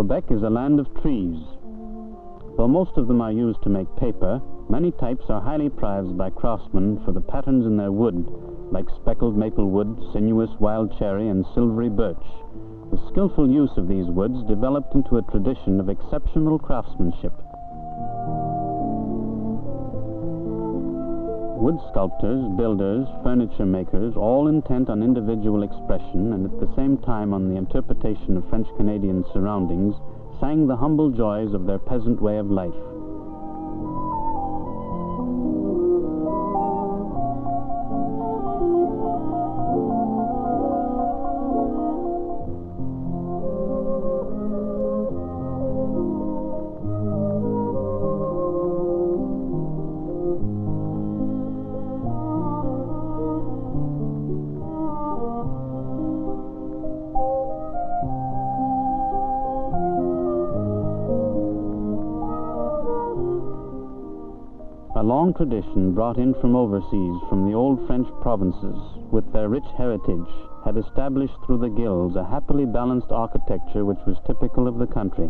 Quebec is a land of trees. Though most of them are used to make paper, many types are highly prized by craftsmen for the patterns in their wood, like speckled maple wood, sinuous wild cherry, and silvery birch. The skillful use of these woods developed into a tradition of exceptional craftsmanship. Wood sculptors, builders, furniture makers, all intent on individual expression and at the same time on the interpretation of French-Canadian surroundings, sang the humble joys of their peasant way of life. A long tradition brought in from overseas, from the old French provinces, with their rich heritage, had established through the guilds a happily balanced architecture which was typical of the country.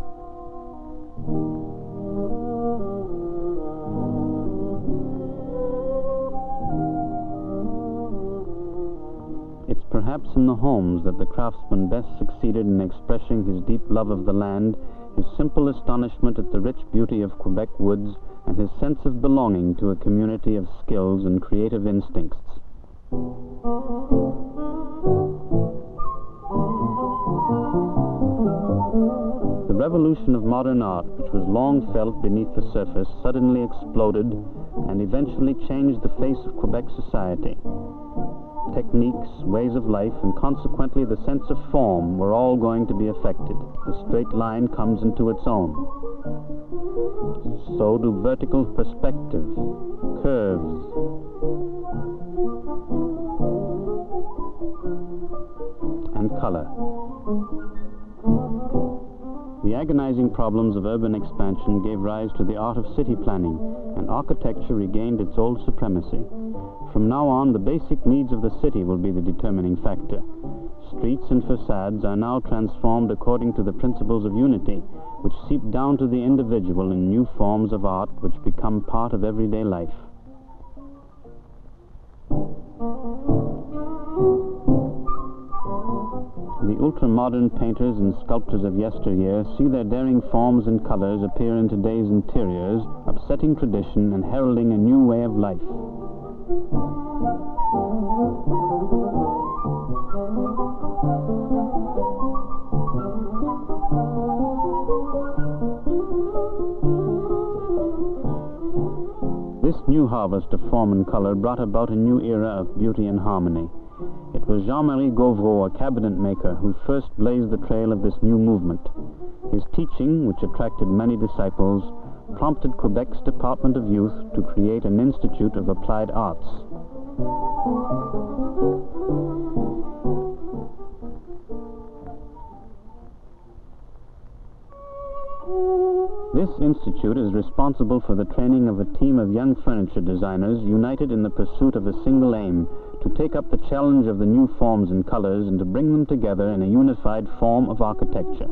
It's perhaps in the homes that the craftsman best succeeded in expressing his deep love of the land, his simple astonishment at the rich beauty of Quebec woods, and his sense of belonging to a community of skills and creative instincts. The revolution of modern art, which was long felt beneath the surface, suddenly exploded and eventually changed the face of Quebec society. Techniques, ways of life, and consequently the sense of form were all going to be affected. The straight line comes into its own. So do vertical perspective, curves, and color. The agonizing problems of urban expansion gave rise to the art of city planning, and architecture regained its old supremacy. From now on, the basic needs of the city will be the determining factor. Streets and facades are now transformed according to the principles of unity, which seep down to the individual in new forms of art which become part of everyday life. The ultra-modern painters and sculptors of yesteryear see their daring forms and colors appear in today's interiors, upsetting tradition and heralding a new way of life. This new harvest of form and color brought about a new era of beauty and harmony. It was Jean-Marie Gauvreau, a cabinet maker, who first blazed the trail of this new movement. His teaching, which attracted many disciples, prompted Quebec's Department of Youth to create an Institute of Applied Arts. This institute is responsible for the training of a team of young furniture designers united in the pursuit of a single aim, to take up the challenge of the new forms and colors and to bring them together in a unified form of architecture.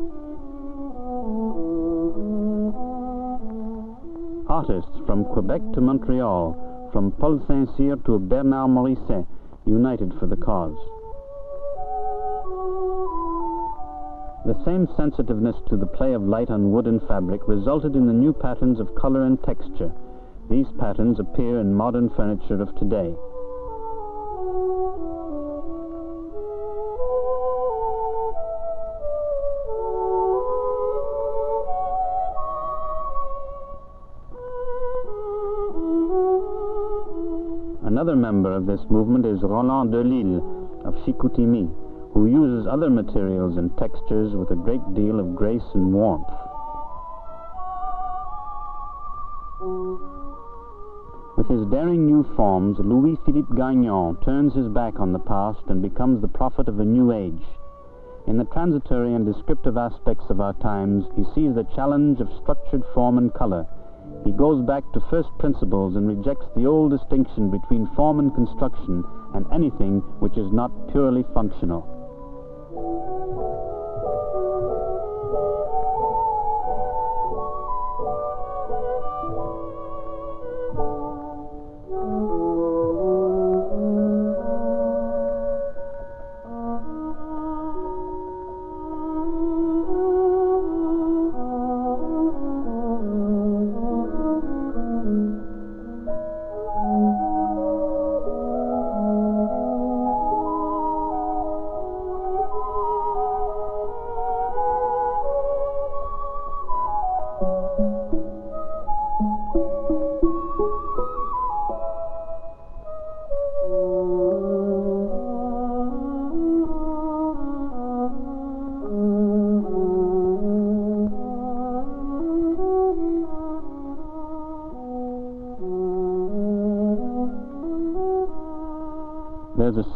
Artists from Quebec to Montreal, from Paul Saint-Cyr to Bernard Morisset, united for the cause. The same sensitiveness to the play of light on wood and fabric resulted in the new patterns of color and texture. These patterns appear in modern furniture of today. Another member of this movement is Roland Delisle of Chicoutimi, who uses other materials and textures with a great deal of grace and warmth. With his daring new forms, Louis-Philippe Gagnon turns his back on the past and becomes the prophet of a new age. In the transitory and descriptive aspects of our times, he sees the challenge of structured form and color. He goes back to first principles and rejects the old distinction between form and construction and anything which is not purely functional.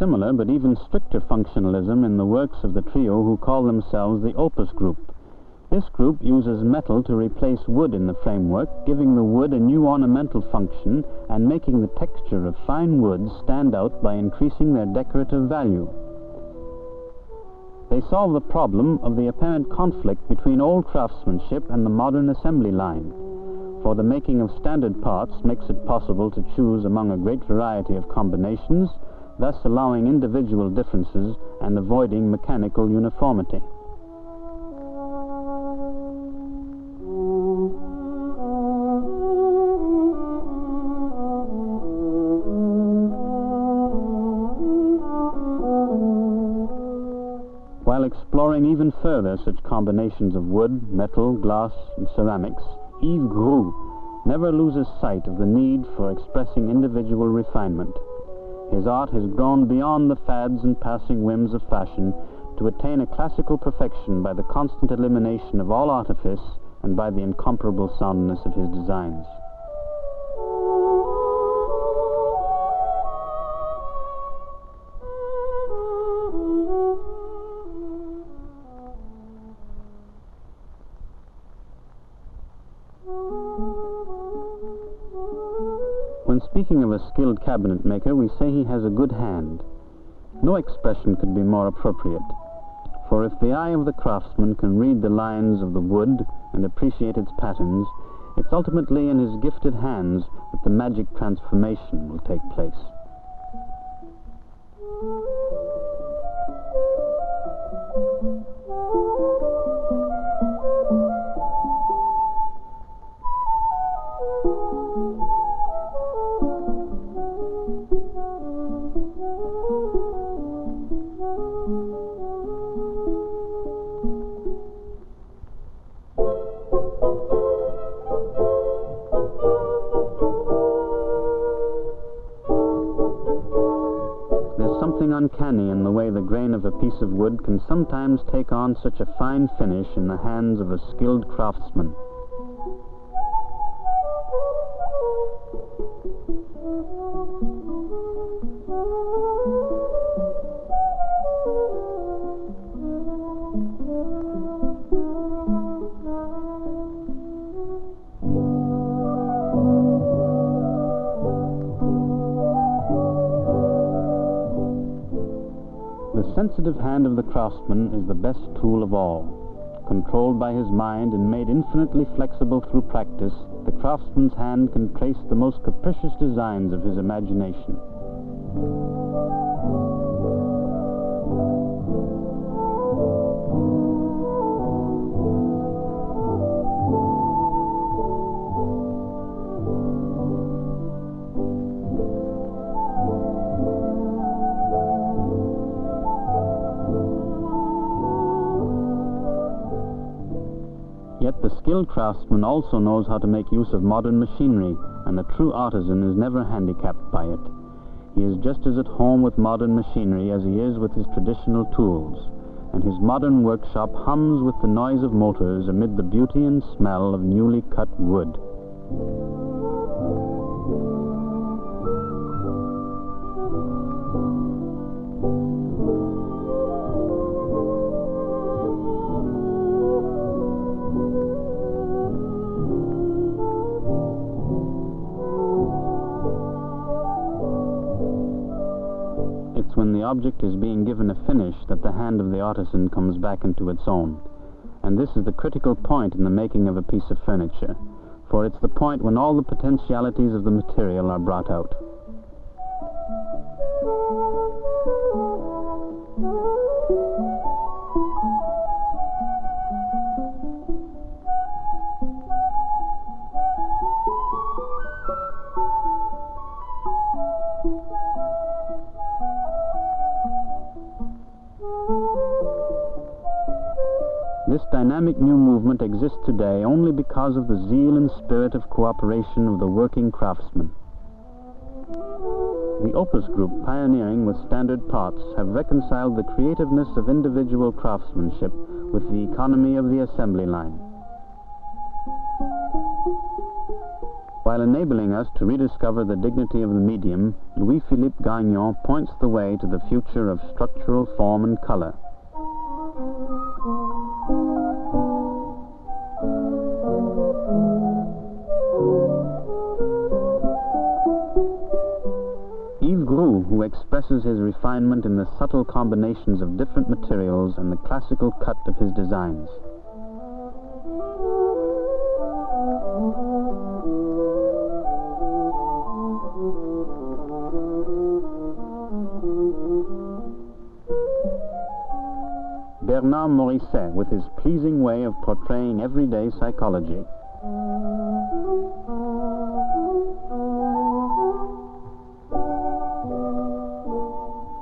similar but even stricter functionalism in the works of the trio who call themselves the Opus Group. This group uses metal to replace wood in the framework, giving the wood a new ornamental function and making the texture of fine woods stand out by increasing their decorative value. They solve the problem of the apparent conflict between old craftsmanship and the modern assembly line, for the making of standard parts makes it possible to choose among a great variety of combinations, thus allowing individual differences and avoiding mechanical uniformity. While exploring even further such combinations of wood, metal, glass, and ceramics, Yves Groux never loses sight of the need for expressing individual refinement. His art has grown beyond the fads and passing whims of fashion to attain a classical perfection by the constant elimination of all artifice and by the incomparable soundness of his designs. When speaking of a skilled cabinet maker, we say he has a good hand. No expression could be more appropriate, for if the eye of the craftsman can read the lines of the wood and appreciate its patterns, it's ultimately in his gifted hands that the magic transformation will take place. Uncanny in the way the grain of a piece of wood can sometimes take on such a fine finish in the hands of a skilled craftsman. The sensitive hand of the craftsman is the best tool of all. Controlled by his mind and made infinitely flexible through practice, the craftsman's hand can trace the most capricious designs of his imagination. Yet the skilled craftsman also knows how to make use of modern machinery, and the true artisan is never handicapped by it. He is just as at home with modern machinery as he is with his traditional tools, and his modern workshop hums with the noise of motors amid the beauty and smell of newly cut wood. When the object is being given a finish that the hand of the artisan comes back into its own. And this is the critical point in the making of a piece of furniture, for it's the point when all the potentialities of the material are brought out. This dynamic new movement exists today only because of the zeal and spirit of cooperation of the working craftsmen. The Opus Group, pioneering with standard parts, have reconciled the creativeness of individual craftsmanship with the economy of the assembly line. While enabling us to rediscover the dignity of the medium, Louis-Philippe Gagnon points the way to the future of structural form and color. Who expresses his refinement in the subtle combinations of different materials and the classical cut of his designs. Bernard Morisset, with his pleasing way of portraying everyday psychology.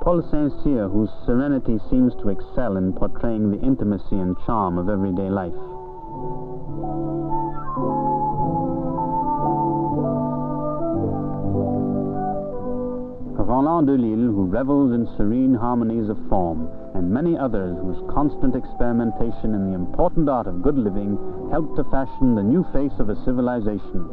Paul Saint-Cyr, whose serenity seems to excel in portraying the intimacy and charm of everyday life. Roland Delille, who revels in serene harmonies of form, and many others whose constant experimentation in the important art of good living helped to fashion the new face of a civilization.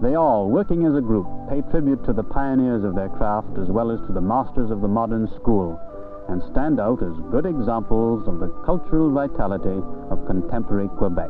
They all, working as a group, pay tribute to the pioneers of their craft as well as to the masters of the modern school, and stand out as good examples of the cultural vitality of contemporary Quebec.